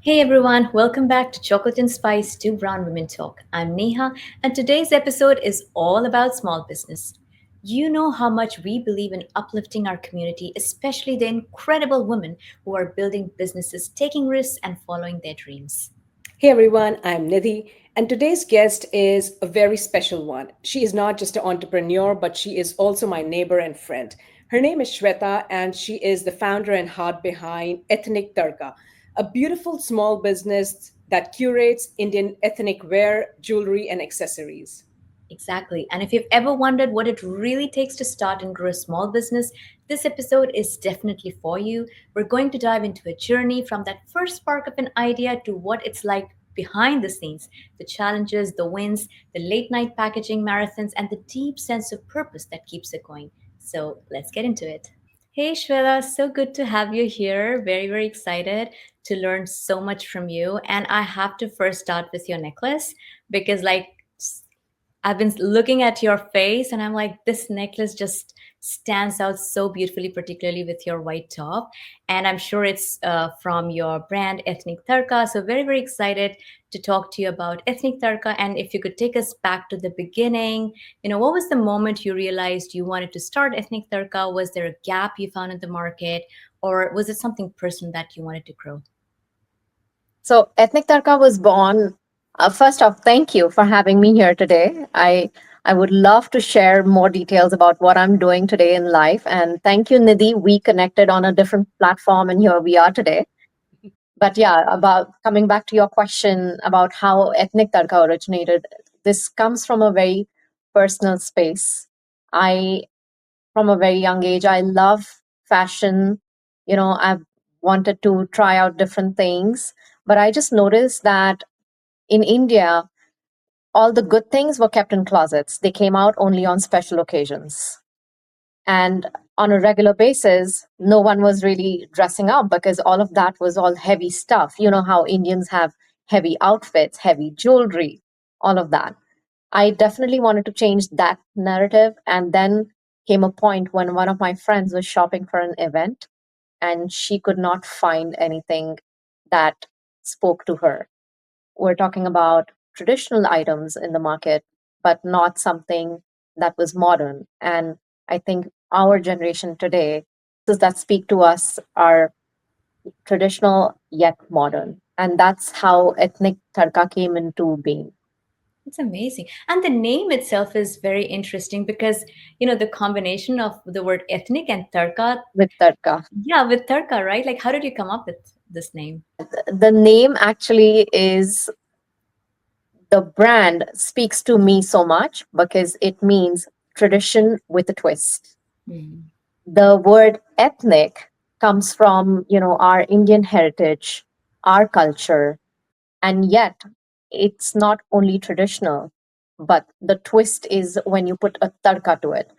Hey everyone, welcome back to Chocolate and Spice Two Brown Women Talk. I'm Neha, and today's episode is all about small business. You know how much we believe in uplifting our community, especially the incredible women who are building businesses, taking risks, and following their dreams. Hey everyone, I'm Nidhi, and today's guest is a very special one. She is not just an entrepreneur, but she is also my neighbor and friend. Her name is Shweta, and she is the founder and heart behind Ethnic Tadka, a beautiful small business that curates Indian ethnic wear, jewelry, and accessories. Exactly. And if you've ever wondered what it really takes to start and grow a small business, this episode is definitely for you. We're going to dive into a journey from that first spark of an idea to what it's like behind the scenes, the challenges, the wins, the late night packaging marathons, and the deep sense of purpose that keeps it going. So let's get into it. Hey Shweta, so good to have you here. Very, very excited to learn so much from you. And I have to first start with your necklace because, like, I've been looking at your face and I'm like, this necklace just stands out so beautifully, particularly with your white top. And I'm sure it's from your brand Ethnic Tadka. So, very, very excited to talk to you about Ethnic Tadka. And if you could take us back to the beginning, what was the moment you realized you wanted to start Ethnic Tadka? Was there a gap you found in the market? Or was it something personal that you wanted to grow? So, Ethnic Tarka was born. First off, thank you for having me here today. I would love to share more details about what I'm doing today in life. And thank you, Nidhi. We connected on a different platform, and here we are today. But yeah, about coming back to your question about how Ethnic Tarka originated, this comes from a very personal space. I, from a very young age, I love fashion. I've wanted to try out different things, but I just noticed that in India, all the good things were kept in closets. They came out only on special occasions. And on a regular basis, no one was really dressing up because all of that was all heavy stuff. You know how Indians have heavy outfits, heavy jewelry, all of that. I definitely wanted to change that narrative. And then came a point when one of my friends was shopping for an event and she could not find anything that spoke to her. We're talking about traditional items in the market, but not something that was modern. And I think our generation today, does that speak to us are traditional yet modern. And that's how ethnic tarka came into being It's amazing. And the name itself is very interesting because, the combination of the word ethnic and tarka, with tarka. yeah, with tarka, right? Like, how did you come up with this name? The name actually is the brand speaks to me so much because it means tradition with a twist. Hmm. The word ethnic comes from our Indian heritage, our culture, and yet it's not only traditional, but the twist is when you put a tarka to it.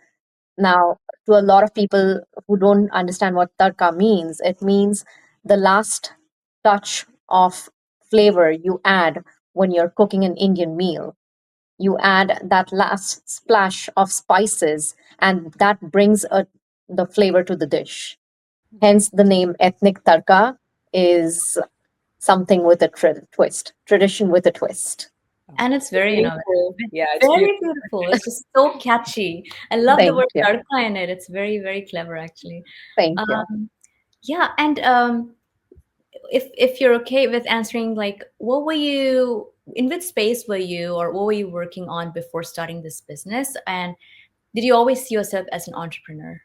Now, to a lot of people who don't understand what tarka means, it means the last touch of flavor you add when you're cooking an Indian meal. You add that last splash of spices, and that brings the flavor to the dish. Hence, the name ethnic tarka is something with a twist, tradition with a twist. Oh, And it's it's very, beautiful. Yeah, it's very beautiful. beautiful. It's just so catchy. I love the Thank word you. tarka in it. It's very, very clever, actually. Thank you. Um, yeah, and if you're okay with answering, like, what were you in which space were you, or what were you working on before starting this business? And did you always see yourself as an entrepreneur?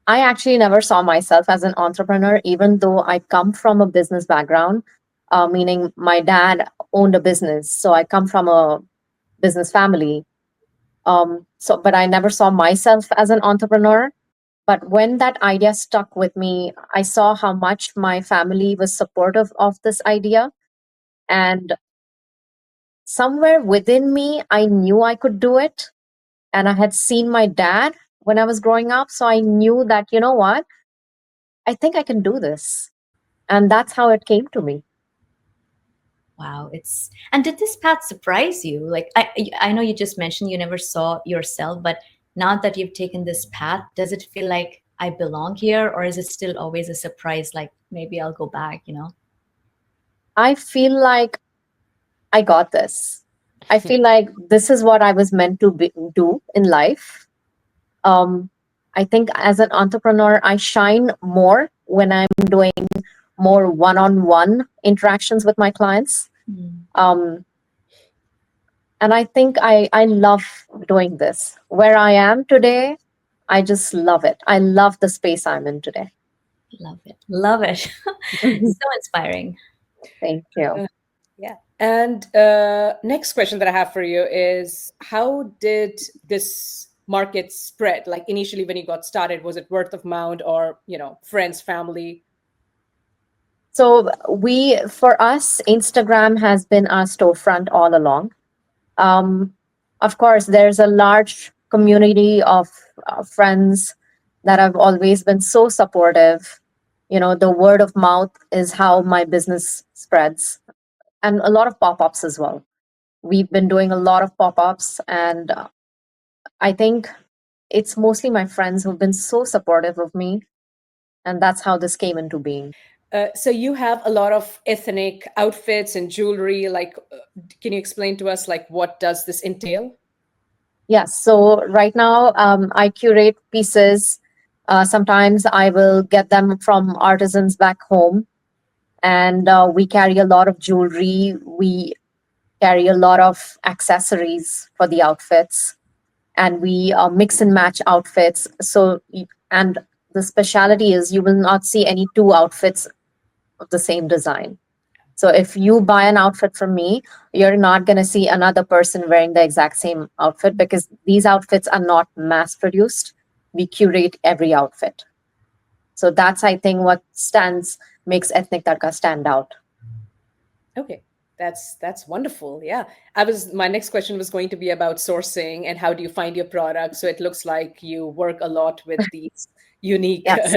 I actually never saw myself as an entrepreneur, even though I come from a business background, meaning my dad owned a business. So I come from a business family. But I never saw myself as an entrepreneur. But when that idea stuck with me, I saw how much my family was supportive of this idea. And somewhere within me, I knew I could do it. And I had seen my dad when I was growing up. So I knew that, you know what, I think I can do this. And that's how it came to me. Wow, it's and did this path surprise you? Like, I know you just mentioned you never saw yourself, but now that you've taken this path, does it feel like I belong here, or is it still always a surprise? Like, maybe I'll go back. I feel like I got this. I feel like this is what I was meant to do in life. Um, I think as an entrepreneur, I shine more when I'm doing more one-on-one interactions with my clients. Mm. Um, and I think I love doing this. Where I am today, I just love it. I love the space I'm in today. Love it. Love it. Mhm. So inspiring. Thank you. Uh, yeah. And next question that I have for you is, how did this market spread? Like initially when you got started, was it word of mouth or, friends, family? So for us, Instagram has been our storefront all along. Um, of course, there's a large community of friends that have always been so supportive. The word of mouth is how my business spreads, and a lot of pop ups as well. We've been doing a lot of pop ups, and I think it's mostly my friends who've been so supportive of me, and that's how this came into being. So you have a lot of ethnic outfits and jewelry. Like, can you explain to us, like, what does this entail? Yes. So right now, I curate pieces. Sometimes I will get them from artisans back home, and we carry a lot of jewelry. We carry a lot of accessories for the outfits, and we mix and match outfits. And the speciality is you will not see any two outfits of the same design. So if you buy an outfit from me, you're not going to see another person wearing the exact same outfit because these outfits are not mass produced. We curate every outfit. So that's, I think, what makes Ethnic Tadka stand out. Okay, that's wonderful. Yeah, my next question was going to be about sourcing and how do you find your product. So it looks like you work a lot with these unique Yes.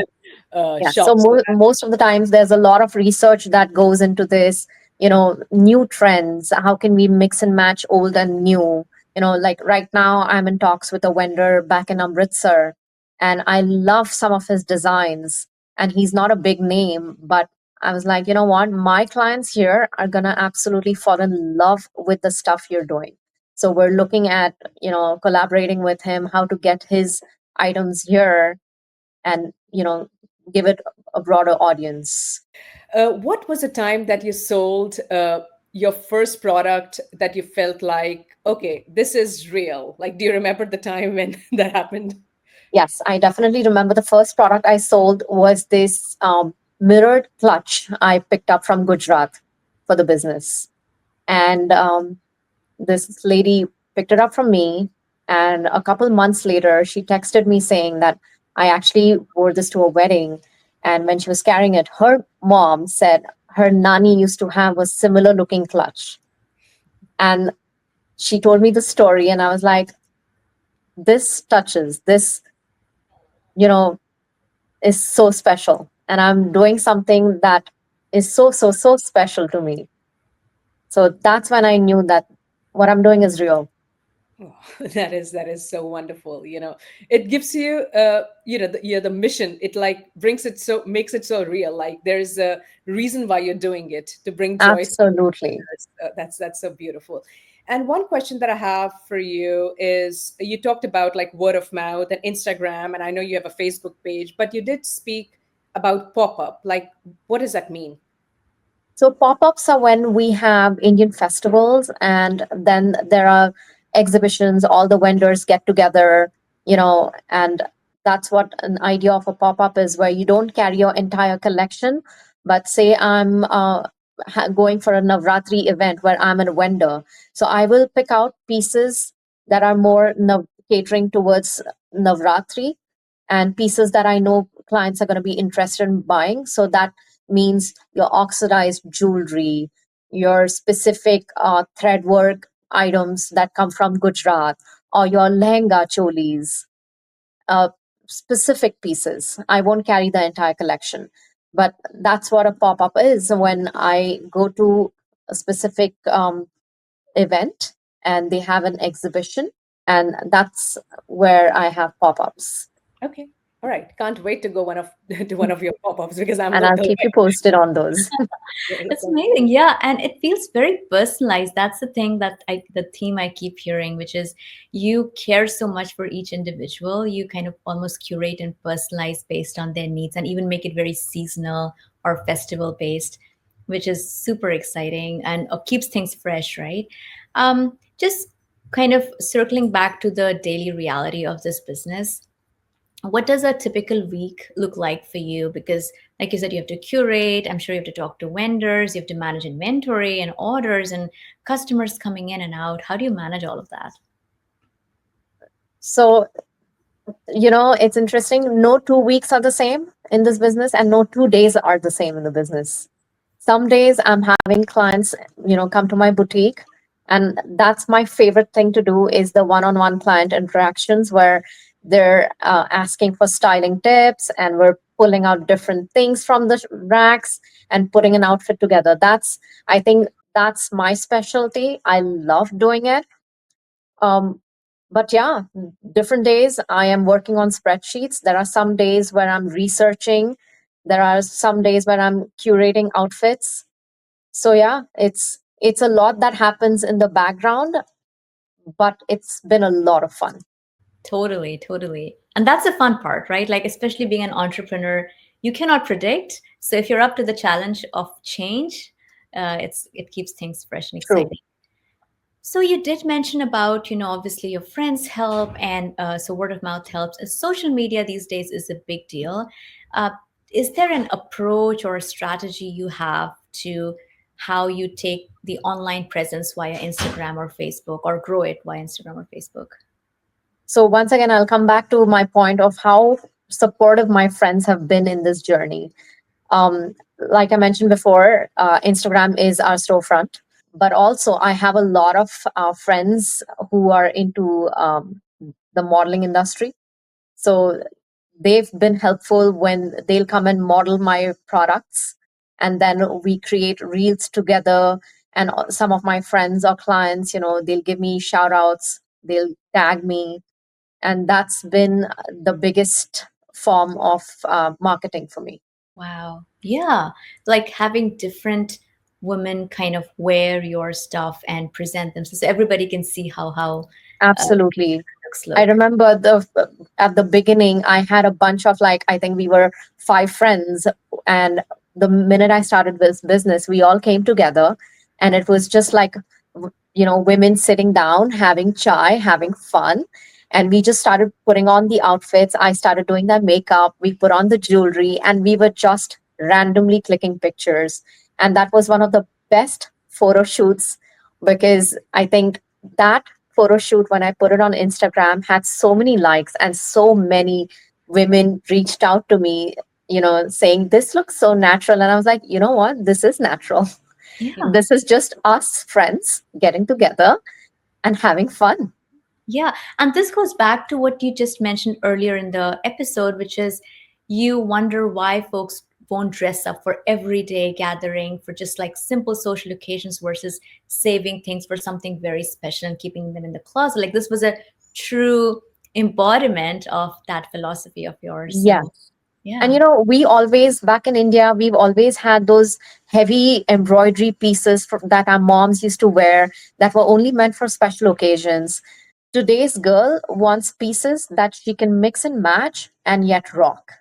Yeah. So shops. most of the times there's a lot of research that goes into this, new trends. How can we mix and match old and new? Like right now I'm in talks with a vendor back in Amritsar, and I love some of his designs, and he's not a big name, but I was like, you know what? My clients here are going to absolutely fall in love with the stuff you're doing. So we're looking at, collaborating with him, how to get his items here and give it a broader audience. What was the time that you sold your first product that you felt like, okay, this is real? Like, do you remember the time when that happened? Yes, I definitely remember the first product I sold was this mirrored clutch I picked up from Gujarat for the business. And this lady picked it up from me. And a couple months later, she texted me saying that I actually wore this to a wedding. And when she was carrying it, her mom said her nani used to have a similar looking clutch. And she told me the story, and I was like, this touches, this, you know, is so special. And I'm doing something that is so, so, so special to me. So that's when I knew that what I'm doing is real. Oh, that is so wonderful. It gives you the mission. It like brings it so makes it so real. Like there's a reason why you're doing it to bring joy to Absolutely. others. That's so beautiful. And one question that I have for you is, you talked about like word of mouth and Instagram, and I know you have a Facebook page, but you did speak about pop up. Like, what does that mean? So pop-ups are when we have Indian festivals, and then there are exhibitions, all the vendors get together, and that's what an idea of a pop-up is, where you don't carry your entire collection, but say I'm going for a Navratri event where I'm a vendor. So I will pick out pieces that are more catering towards Navratri, and pieces that I know clients are going to be interested in buying. So that means your oxidized jewelry, your specific thread work items that come from Gujarat, or your lehenga cholis, uh, specific pieces. I won't carry the entire collection. But that's what a pop up is when I go to a specific event and they have an exhibition, and that's where I have pop ups. Okay. All right, can't wait to go one of to one of your pop-ups because I'm And on I'll the keep you way. posted on those. Great, It's thank amazing, yeah, and it feels very personalized. That's the thing that the theme I keep hearing, which is you care so much for each individual. You kind of almost curate and personalize based on their needs, and even make it very seasonal or festival based, which is super exciting and keeps things fresh, right? Just kind of circling back to the daily reality of this business, what does a typical week look like for you? Because like you said, you have to curate, I'm sure you have to talk to vendors, you have to manage inventory and orders and customers coming in and out. How do you manage all of that? So, it's interesting. No 2 weeks are the same in this business, and no 2 days are the same in the business. Some days I'm having clients, come to my boutique, and that's my favorite thing to do is the one-on-one client interactions where they're asking for styling tips, and we're pulling out different things from the racks and putting an outfit together. I think that's my specialty. I love doing it. um, but yeah, different days I am working on spreadsheets. There are some days where I'm researching. There are some days where I'm curating outfits. So yeah, it's a lot that happens in the background, but it's been a lot of fun. Totally, totally. And that's the fun part, right? Like, especially being an entrepreneur, you cannot predict. So if you're up to the challenge of change, it keeps things fresh and True. exciting. So you did mention about, obviously your friends help, and so word of mouth helps. And social media these days is a big deal. Uh, is there an approach or a strategy you have to how you take the online presence via Instagram or Facebook, or grow it via Instagram or Facebook? So once again, I'll come back to my point of how supportive my friends have been in this journey. Um, like I mentioned before, Instagram is our storefront, but also I have a lot of friends who are into the modeling industry. So they've been helpful when they'll come and model my products, and then we create reels together. And some of my friends or clients, they'll give me shout outs, they'll tag me, and that's been the biggest form of marketing for me. Wow. Yeah. Like having different women kind of wear your stuff and present them so everybody can see how Absolutely. looks I look. remember at the beginning, I had a bunch of, like, I think we were five friends, and the minute I started this business, we all came together, and it was just like women sitting down, having chai, having fun, and we just started putting on the outfits. I started doing their makeup. We put on the jewelry, and we were just randomly clicking pictures, and that was one of the best photo shoots because I think that photo shoot when I put it on Instagram had so many likes, and so many women reached out to me, saying, "This looks so natural." And I was like, you know what? This is natural. Yeah. This is just us friends getting together and having fun. Yeah. And this goes back to what you just mentioned earlier in the episode, which is you wonder why folks won't dress up for everyday gathering for just like simple social occasions versus saving things for something very special and keeping them in the closet. Like this was a true embodiment of that philosophy of yours. Yeah. So And yeah. we always, back in India, we've always had those heavy embroidery pieces that our moms used to wear that were only meant for special occasions. Today's girl wants pieces that she can mix and match and yet rock.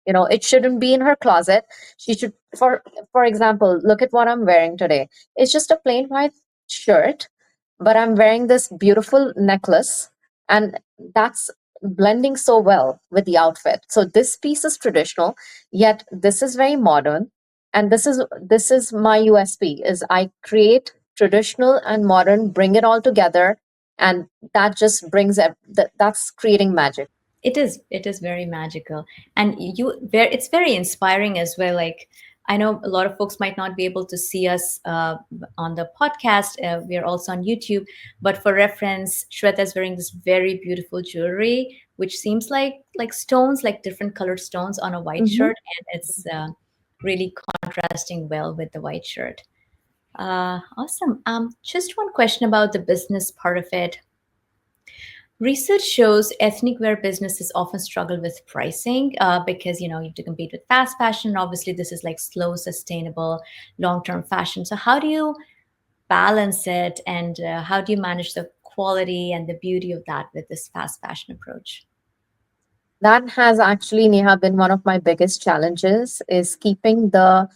It shouldn't be in her closet. She should, for example, look at what I'm wearing today. It's just a plain white shirt, but I'm wearing this beautiful necklace, and that's blending so well with the outfit. So this piece is traditional, yet this is very modern, and this is my USP is I create traditional and modern, bring it all together, and that just that's creating magic. It is very magical, and it's very inspiring as well. Like I know a lot of folks might not be able to see us on the podcast. We are also on YouTube, but for reference, Shweta is wearing this very beautiful jewelry which seems like stones, like different colored stones on a white Mhm. shirt, and it's really contrasting well with the white shirt. Awesome. Just one question about the business part of it. Research shows ethnic wear businesses often struggle with pricing because you have to compete with fast fashion. Obviously, this is like slow, sustainable, long-term fashion. So, how do you balance it, and how do you manage the quality and the beauty of that with this fast fashion approach? That has actually, Neha, been one of my biggest challenges is keeping the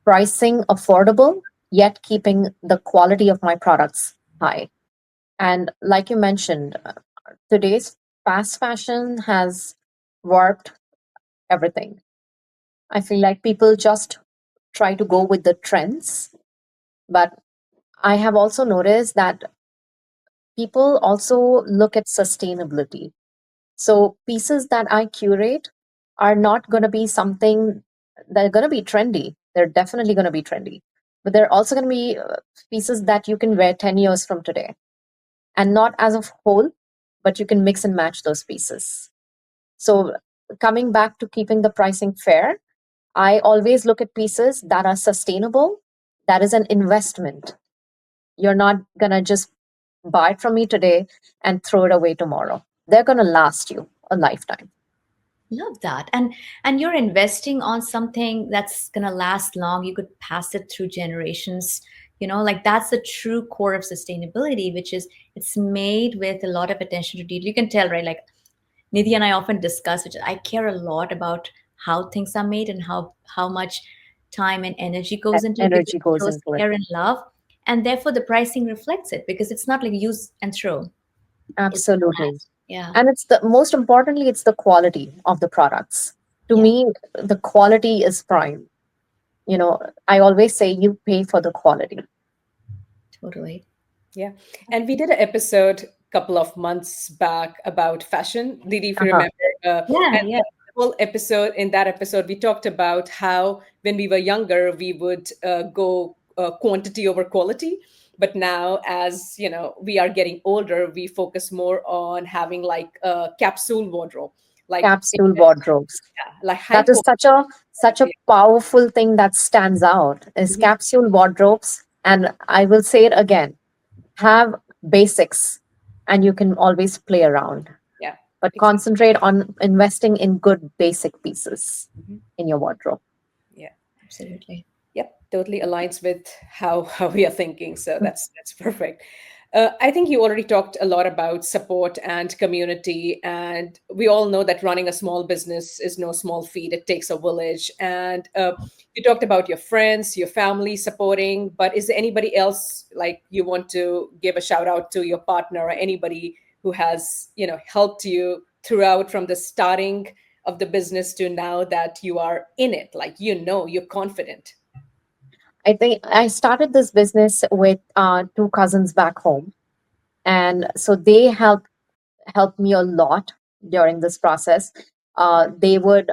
pricing affordable, yet keeping the quality of my products high. And like you mentioned, today's fast fashion has warped everything. I feel like people just try to go with the trends, but I have also noticed that people also look at sustainability. So pieces that I curate are not going to be something that are going to be trendy. They're definitely going to be trendy, but they're also going to be pieces that you can wear 10 years from today, and not as a whole, but you can mix and match those pieces. So coming back to keeping the pricing fair, I always look at pieces that are sustainable. That is an investment. You're not going to just buy it from me today and throw it away tomorrow. They're going to last you a lifetime. Love that. And you're investing on something that's going to last long. You could pass it through generations. Like that's the true core of sustainability, which is it's made with a lot of attention to detail. You can tell, right? Like Nidhi and I often discuss, which I care a lot about how things are made and how much time and energy goes into it because Energy it goes shows into it. care and love. And therefore the pricing reflects it because it's not like use and throw. It's gonna Absolutely. last. Yeah. And it's the most importantly, it's the quality of the products. To Yeah, me, the quality is prime. You know, I always say you pay for the quality. totally. Yeah. And we did an episode a couple of months back about fashion. Didi, if you Uh-huh. remember, Yeah, and yeah. the whole episode, in that episode, we talked about how when we were younger, we would go quantity over quality. But now, as you know, we are getting older, we focus more on having like a capsule wardrobe, like Capsule wardrobes. like high That is quality. such a powerful thing that stands out is Mhm. capsule wardrobes. And I will say it again, have basics and you can always play around. Yeah, But exactly. concentrate on investing in good basic pieces Mhm. in your wardrobe. Yeah. Absolutely. Yep, totally aligns with how we are thinking. So that's perfect. I think you already talked a lot about support and community, and we all know that running a small business is no small feat. It takes a village, and you talked about your friends, your family supporting. But is there anybody else like you want to give a shout out to your partner or anybody who has helped you throughout from the starting of the business to now that you are in it, like you're confident. I think I started this business with two cousins back home. And so they helped me a lot during this process. They would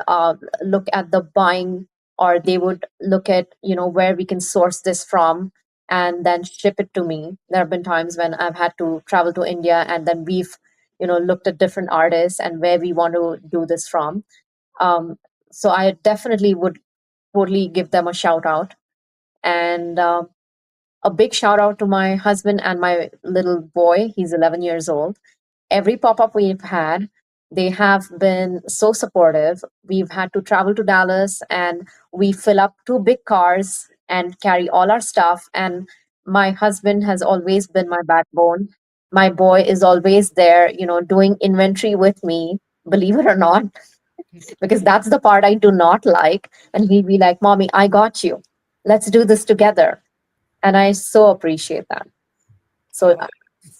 look at the buying, or they would look at where we can source this from, and then ship it to me. There have been times when I've had to travel to India, and then we've looked at different artists and where we want to do this from. Um, so I definitely would totally give them a shout out. And a big shout out to my husband and my little boy. He's 11 years old. Every pop up we've had, they have been so supportive. We've had to travel to Dallas and we fill up two big cars and carry all our stuff. And my husband has always been my backbone. My boy is always there, doing inventory with me, believe it or not, because that's the part I do not like. And he'd be like, Mommy, I got you. Let's do this together. And I so appreciate that. So, Oh,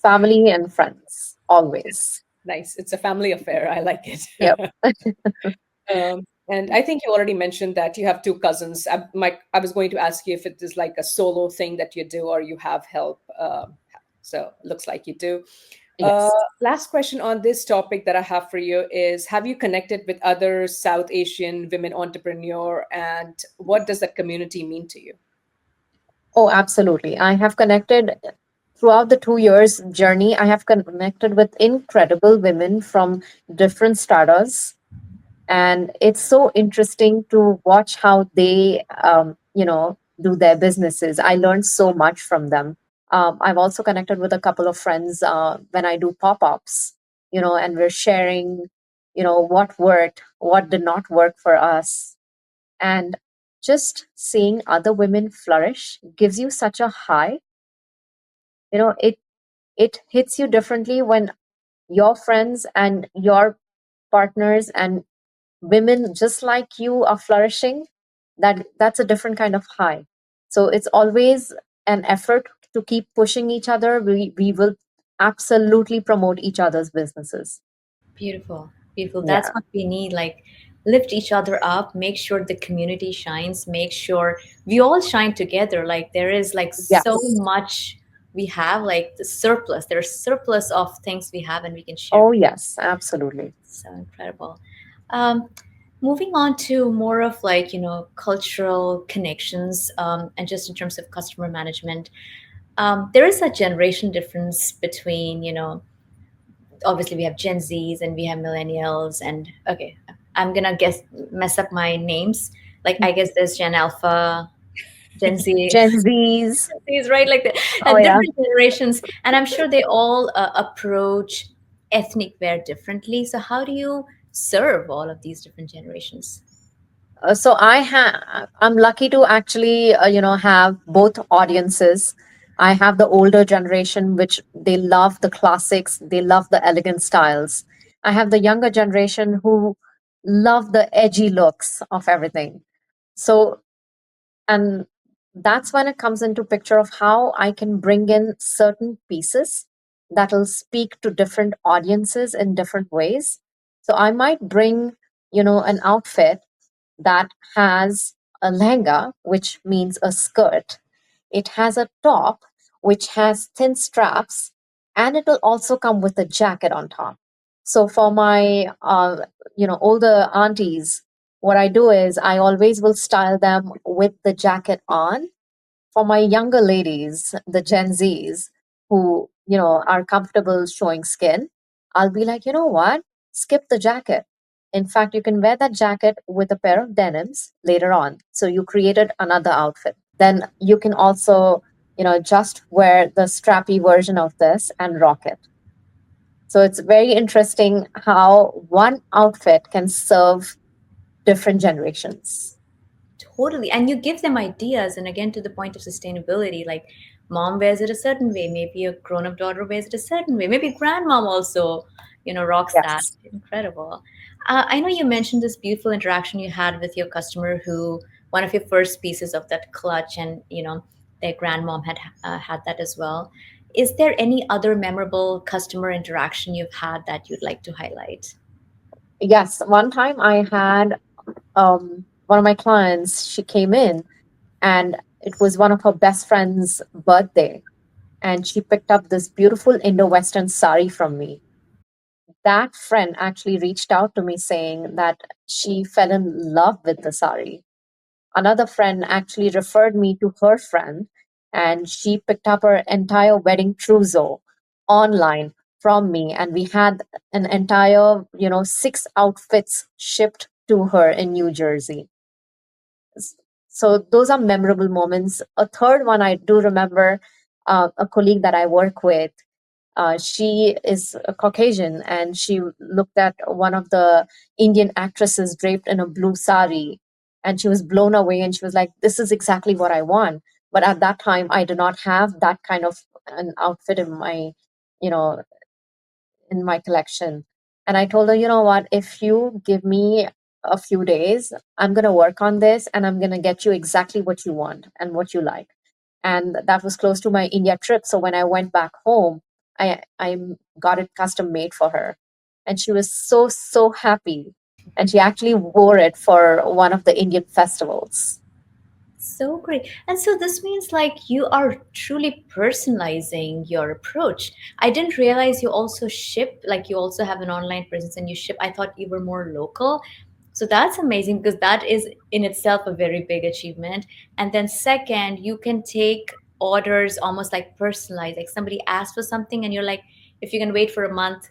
family and friends, always. nice. It's a family affair. I like Yep. it. And I think you already mentioned that you have two cousins. I was going to ask you if it is like a solo thing that you do or you have help. So looks like you do. Uh, Yes. Last question on this topic that I have for you is: have you connected with other South Asian women entrepreneur, and what does that community mean to you? Oh, absolutely. I have connected throughout the 2 years journey. I have connected with incredible women from different stratas. And it's so interesting to watch how they, do their businesses. I learned so much from them. I've also connected with a couple of friends when I do pop ups. and we're sharing, what worked, what did not work for us. And just seeing other women flourish gives you such a high. It hits you differently when your friends and your partners and women just like you are flourishing. That's a different kind of high. So it's always an effort to keep pushing each other. We will absolutely promote each other's businesses. Beautiful, beautiful. That's Yeah. what we need. Like, lift each other up, make sure the community shines, make sure we all shine together. Like, there is like so Yes. much we have, like the surplus. There's surplus of things we have, and we can share. Oh yes, absolutely. So incredible. Um, Moving on to more of like, cultural connections, and just in terms of customer management, there is a generation difference between, obviously we have Gen Zs and we have millennials, and okay, I'm gonna guess mess up my names. Like, I guess there's Gen Alpha, Gen Z. Gen Z's. Is right, like the Oh yeah. different generations, and I'm sure they all approach ethnic wear differently. So how do you serve all of these different generations? So I'm lucky to actually have both audiences. I have the older generation, which they love the classics, they love the elegant styles. I have the younger generation who love the edgy looks of everything. So, and that's when it comes into picture of how I can bring in certain pieces that'll speak to different audiences in different ways. So I might bring, an outfit that has a lehenga, which means a skirt. It has a top, which has thin straps, and it will also come with a jacket on top. So for my, older aunties, what I do is I always will style them with the jacket on. For my younger ladies, the Gen Zs, who, are comfortable showing skin, I'll be like, you know what? Skip the jacket. In fact, you can wear that jacket with a pair of denims later on. So you created another outfit. Then you can also, just wear the strappy version of this and rock it. So it's very interesting how one outfit can serve different generations. Totally. And you give them ideas. And again, to the point of sustainability, like mom wears it a certain way, maybe a grown up daughter wears it a certain way, maybe grandmom also, rocks that. Yes. Incredible. I know you mentioned this beautiful interaction you had with your customer who, one of your first pieces of that clutch, and, their grandmom had had that as well. Is there any other memorable customer interaction you've had that you'd like to highlight? Yes. One time I had one of my clients, she came in and it was one of her best friend's birthday. And she picked up this beautiful Indo Western sari from me. That friend actually reached out to me saying that she fell in love with the sari. Another friend actually referred me to her friend, and she picked up her entire wedding trousseau online from me. And we had an entire, 6 outfits shipped to her in New Jersey. S- So those are memorable moments. A third one I do remember, a colleague that I work with. She is a Caucasian, and she looked at one of the Indian actresses draped in a blue sari, and she was blown away. And she was like, "This is exactly what I want." But at that time, I did not have that kind of an outfit you know, in my collection. And I told her, you know what, if you give me a few days, I'm going to work on this and I'm going to get you exactly what you want and what you like. And that was close to my India trip. So when I went back home, I got it custom made for her. And she was so, so happy. And she actually wore it for one of the Indian festivals. So great. And so this means like you are truly personalizing your approach. I didn't realize you also ship, like you also have an online presence and you ship. I thought you were more local. So that's amazing because that is in itself a very big achievement. And then second, you can take orders almost like personalized. Like somebody asks for something and you're like, if you can wait for a month,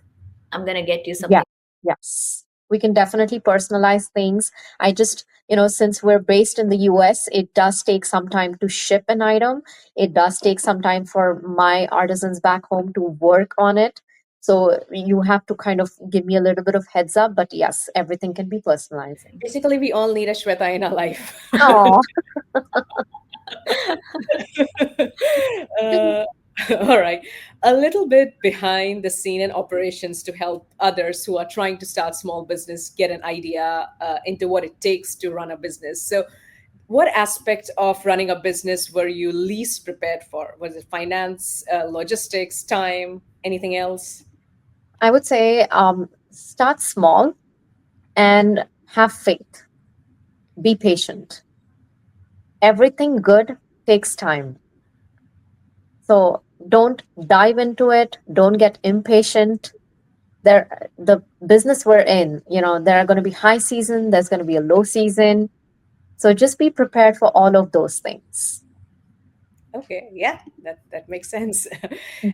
I'm gonna get you Yeah. something. Yes. We can definitely personalize things. I just, since we're based in the US, it does take some time to ship an item. It does take some time for my artisans back home to work on it. So you have to kind of give me a little bit of heads up, but yes, everything can be personalized. Basically, we all need a Shweta in our life. Oh, uh, all right. A little bit behind the scene in operations to help others who are trying to start small business get an idea into what it takes to run a business. So, what aspect of running a business were you least prepared for? Was it finance, logistics, time, anything else? I would say start small and have faith. Be patient. Everything good takes time. So don't dive into it. Don't get impatient. The business we're in, there are going to be high season, there's going to be a low season. So just be prepared for all of those things. Okay, yeah, that makes sense.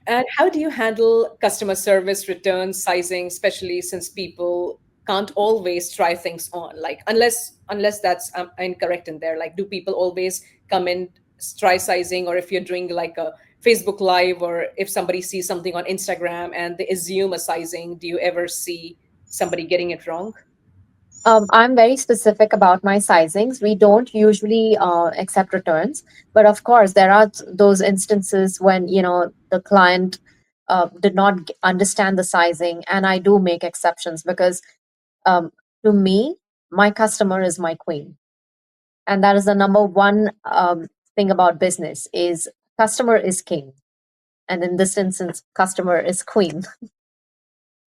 And how do you handle customer service, returns, sizing, especially since people can't always try things on? Like unless that's incorrect in there. Like, do people always come in try sizing, or if you're doing like a Facebook Live, or if somebody sees something on Instagram and they assume a sizing, do you ever see somebody getting it wrong? I'm very specific about my sizings. We don't usually accept returns, but of course, there are those instances when the client did not understand the sizing, and I do make exceptions because um, to me, my customer is my queen, and that is the number one thing about business is customer is king, and in this instance, customer is queen.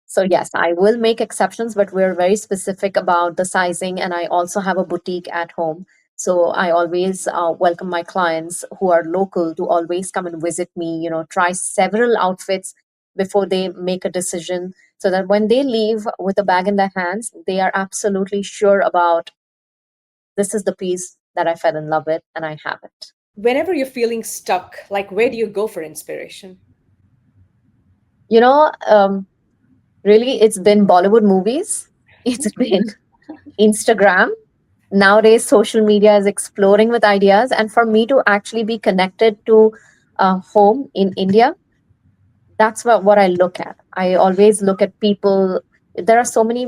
So yes, I will make exceptions, but we're very specific about the sizing. And I also have a boutique at home. So I always welcome my clients who are local to always come and visit me, try several outfits before they make a decision so that when they leave with a bag in their hands, they are absolutely sure about this is the piece that I fell in love with and I have it. Whenever you're feeling stuck, like where do you go for inspiration? You know, really, it's been Bollywood movies, it's been Instagram. Nowadays social media is exploding with ideas, and for me to actually be connected to home in India, that's what I look at. I always look at people. There are so many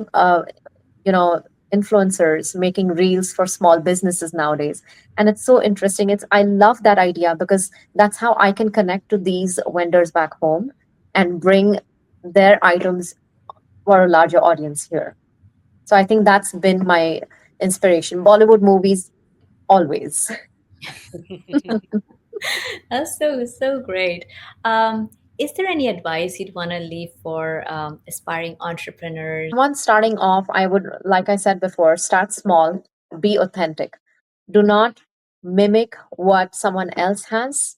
you know influencers making reels for small businesses nowadays, and it's so interesting. I love that idea because that's how I can connect to these vendors back home and bring their items for a larger audience here. So I think that's been my inspiration. Bollywood movies always. That's so great. Um, is there any advice you'd want to leave for aspiring entrepreneurs? Someone starting off, I would, like I said before, start small, be authentic. Do not mimic what someone else has.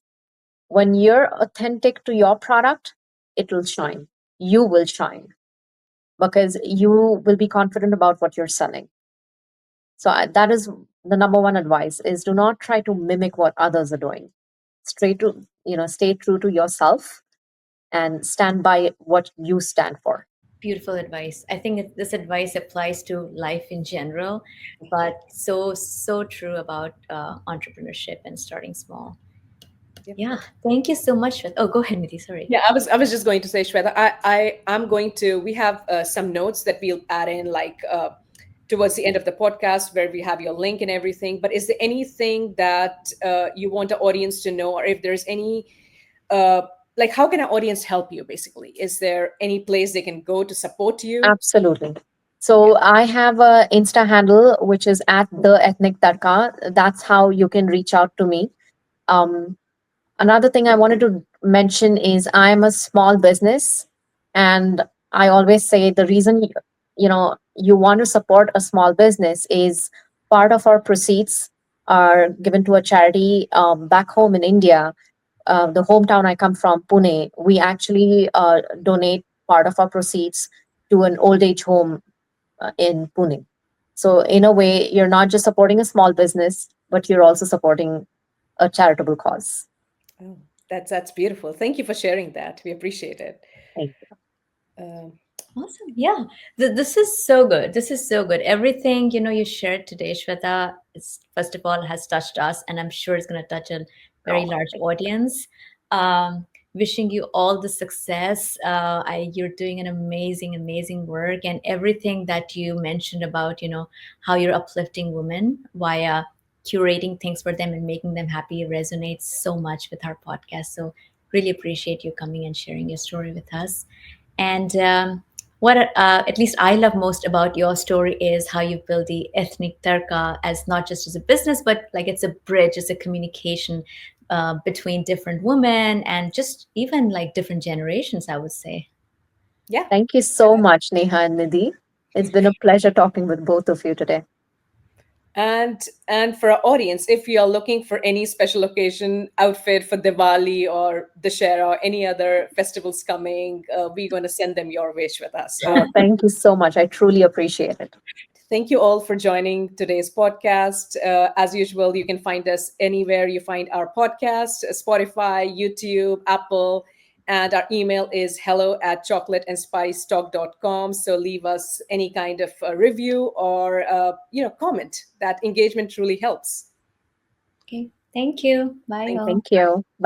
When you're authentic to your product, it will shine. You will shine because you will be confident about what you're selling. So that is the number one advice is do not try to mimic what others are doing. Stay true to yourself and stand by what you stand for. Beautiful advice. I think this advice applies to life in general, but so true about entrepreneurship and starting small. Yep. Yeah, thank you so much. Oh, go ahead, Nidhi. Sorry. Yeah, I was just going to say, Shweta, I'm going to, we have some notes that we'll add in like towards the end of the podcast where we have your link and everything. But is there anything that you want the audience to know, or if there's any, uh, like, how can our audience help you basically? Is there any place they can go to support you? Absolutely. Yeah. So I have a Insta handle which is at the Ethnic Tadka. That's how you can reach out to me. Um, Another thing I wanted to mention is I'm a small business, and I always say the reason you want to support a small business is part of our proceeds are given to a charity back home in India. The hometown I come from, Pune, we actually donate part of our proceeds to an old age home in Pune. So, in a way, you're not just supporting a small business, but you're also supporting a charitable cause. Oh, that's beautiful. Thank you for sharing that. We appreciate it. Thank Um, Awesome. Yeah. This is so good. This is so good. Everything, you shared today, Shweta, is, first of all, has touched us, and I'm sure it's going to touch a you. very Oh, large thank audience. Um, wishing you all the success. You're doing an amazing, amazing work, and everything that you mentioned about, how you're uplifting women via curating things for them and making them happy resonates so much with our podcast. So really appreciate you coming and sharing your story with us. And what at least I love most about your story is how you build the ethnic tarka as not just as a business, but like it's a bridge, it's a communication between different women and just even like different generations, I would say. Yeah. Thank you so much, Neha and Nidhi. It's been a pleasure talking with both of you today. And for our audience, if you are looking for any special occasion outfit for Diwali or Dussehra or any other festivals coming, we're going to send them your way, Shweta. Oh, So thank you so much. I truly appreciate it. thank you all for joining today's podcast. As usual, you can find us anywhere you find our podcast: Spotify, YouTube, Apple. And our email is hello@chocolateandspicetalk.com. So leave us any kind of review or comment. That engagement truly helps. Okay, thank you. Bye, Thank you. all. Thank you.